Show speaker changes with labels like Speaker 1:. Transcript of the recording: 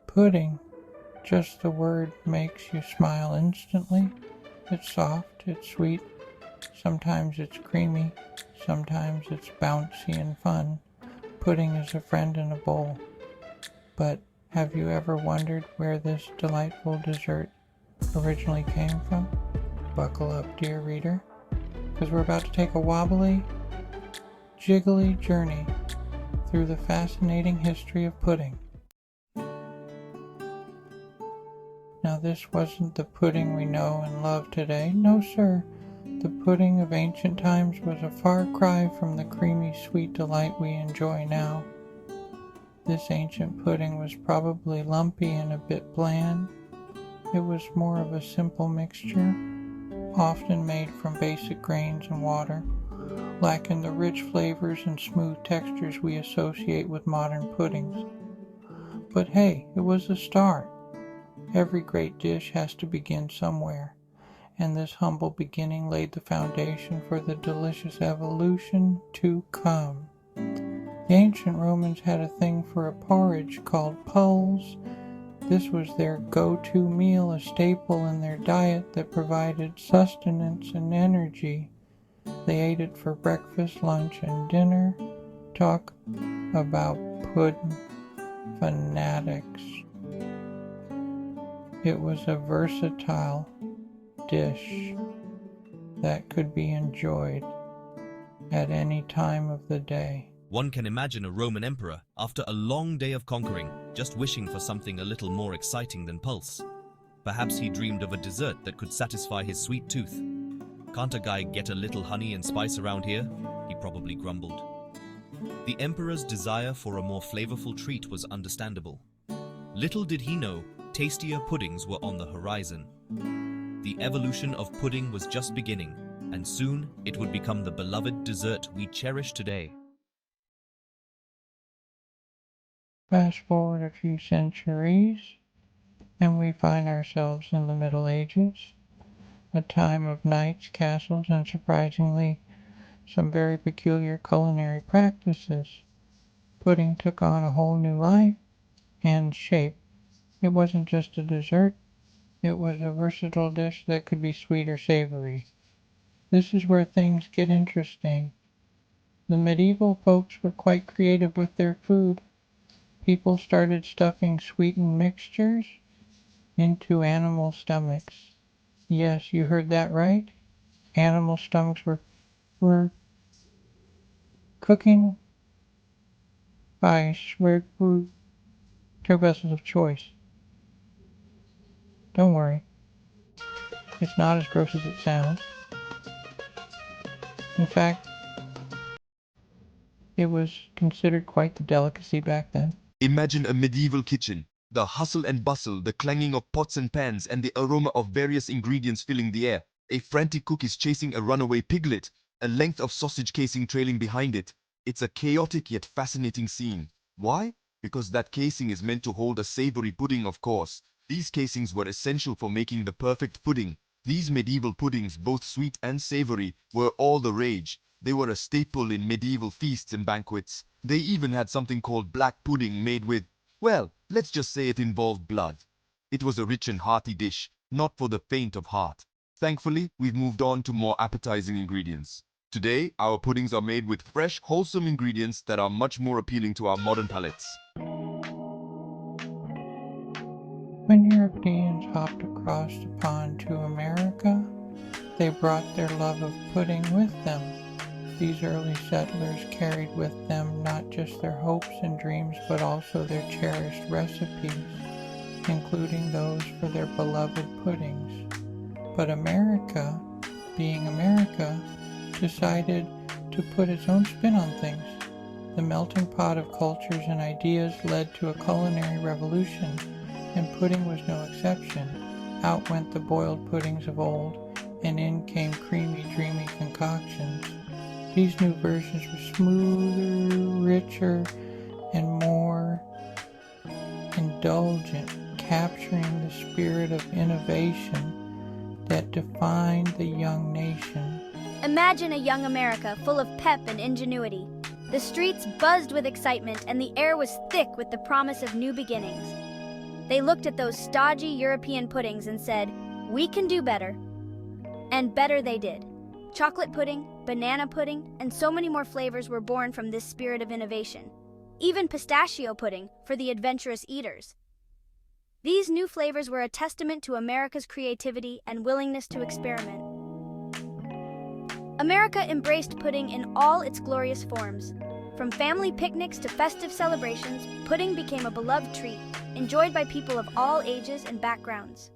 Speaker 1: Pudding. Just the word makes you smile instantly. It's soft, it's sweet, sometimes it's creamy, sometimes it's bouncy and fun. Pudding is a friend in a bowl. But have you ever wondered where this delightful dessert originally came from? Buckle up, dear reader, because we're about to take a wobbly, jiggly journey through the fascinating history of pudding. Now, this wasn't the pudding we know and love today. No, sir. The pudding of ancient times was a far cry from the creamy, sweet delight we enjoy now. This ancient pudding was probably lumpy and a bit bland. It was more of a simple mixture, often made from basic grains and water, lacking the rich flavors and smooth textures we associate with modern puddings. But hey, it was a start. Every great dish has to begin somewhere, and this humble beginning laid the foundation for the delicious evolution to come. The ancient Romans had a thing for a porridge called pulse. This was their go-to meal, a staple in their diet that provided sustenance and energy. They ate it for breakfast, lunch, and dinner. Talk about pudding fanatics. It was a versatile dish that could be enjoyed at any time of the day.
Speaker 2: One can imagine a Roman emperor, after a long day of conquering, just wishing for something a little more exciting than pulse. Perhaps he dreamed of a dessert that could satisfy his sweet tooth. "Can't a guy get a little honey and spice around here?" he probably grumbled. The emperor's desire for a more flavorful treat was understandable. Little did he know, tastier puddings were on the horizon. The evolution of pudding was just beginning, and soon it would become the beloved dessert we cherish today.
Speaker 1: Fast forward a few centuries, and we find ourselves in the Middle Ages, a time of knights, castles, and surprisingly, some very peculiar culinary practices. Pudding took on a whole new life and shape. It wasn't just a dessert, it was a versatile dish that could be sweet or savory. This is where things get interesting. The medieval folks were quite creative with their food. People started stuffing sweetened mixtures into animal stomachs. Yes, you heard that right. Animal stomachs were cooking by Schwerbrut vessels of choice. Don't worry, it's not as gross as it sounds. In fact, it was considered quite the delicacy back then.
Speaker 3: Imagine a medieval kitchen. The hustle and bustle, the clanging of pots and pans, and the aroma of various ingredients filling the air. A frantic cook is chasing a runaway piglet, a length of sausage casing trailing behind it. It's a chaotic yet fascinating scene. Why? Because that casing is meant to hold a savory pudding, of course. These casings were essential for making the perfect pudding. These medieval puddings, both sweet and savory, were all the rage. They were a staple in medieval feasts and banquets. They even had something called black pudding made with, well, let's just say it involved blood. It was a rich and hearty dish, not for the faint of heart. Thankfully, we've moved on to more appetizing ingredients. Today, our puddings are made with fresh, wholesome ingredients that are much more appealing to our modern palates.
Speaker 1: When Europeans hopped across the pond to America, they brought their love of pudding with them. These early settlers carried with them not just their hopes and dreams, but also their cherished recipes, including those for their beloved puddings. But America, being America, decided to put its own spin on things. The melting pot of cultures and ideas led to a culinary revolution, and pudding was no exception. Out went the boiled puddings of old, and in came creamy, dreamy concoctions. These new versions were smoother, richer, and more indulgent, capturing the spirit of innovation that defined the young nation.
Speaker 4: Imagine a young America full of pep and ingenuity. The streets buzzed with excitement and the air was thick with the promise of new beginnings. They looked at those stodgy European puddings and said, "We can do better." And better they did. Chocolate pudding, banana pudding, and so many more flavors were born from this spirit of innovation. Even pistachio pudding for the adventurous eaters. These new flavors were a testament to America's creativity and willingness to experiment. America embraced pudding in all its glorious forms. From family picnics to festive celebrations, pudding became a beloved treat, enjoyed by people of all ages and backgrounds.